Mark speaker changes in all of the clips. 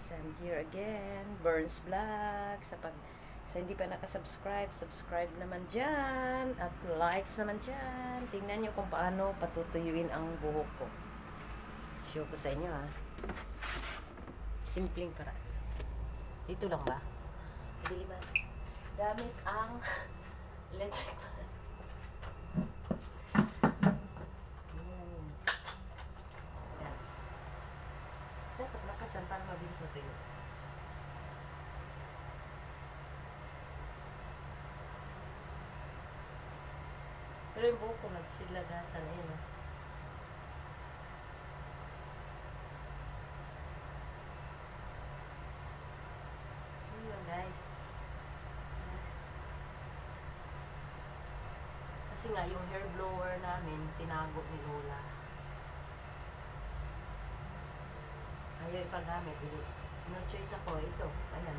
Speaker 1: guys, I'm here again, Burns Vlog. Sa hindi pa nakasubscribe, subscribe naman dyan, at likes naman dyan. Tingnan nyo kung paano patutuyuin ang buhok ko. Show ko sa inyo ha. Simpleng paraan. Dito lang ba? Bili ba? Gamit ang electric fan. Dapat nakasan para mabilis na tuyo. Pero yung buhok ko nagsilagasan na yun. Yun guys. Kasi nga yung hair blower namin, tinago ni Lola. Ayaw ipagamit. No choice ako. Ito. Ayan.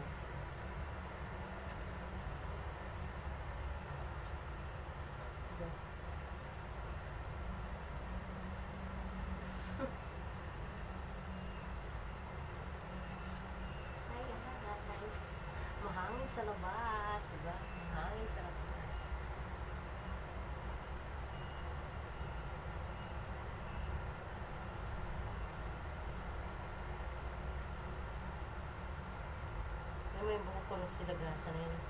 Speaker 1: Mahangin sa labas, diba? Mahangin sa labas. Alam mo yung buhok ko nagsilagasan na yun.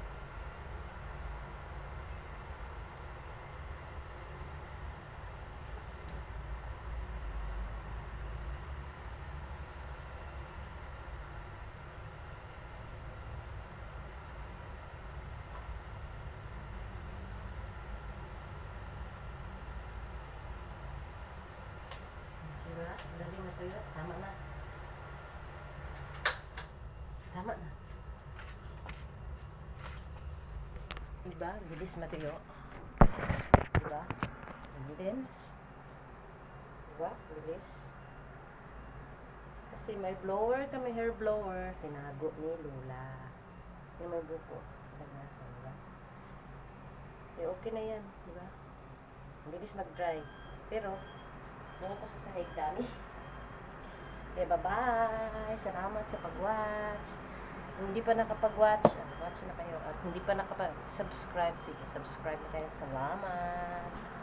Speaker 1: Diba? Daling na tuyo. Tama na. Tama na. Diba? Bilis matuyo. Diba? And then, diba? Bilis. Kasi may blower ito, may hair blower. Tinago ni Lola. Yung may buko. Sa lagasan, diba? Eh, okay na yan. Diba? Bilis mag-dry. Pero, buko ko sa sahig dami. Okay, bye-bye! Salamat sa pag-watch. Kung hindi pa nakapag-watch, watch na kayo. At hindi pa nakapag-subscribe, sige, subscribe na kayo. Salamat!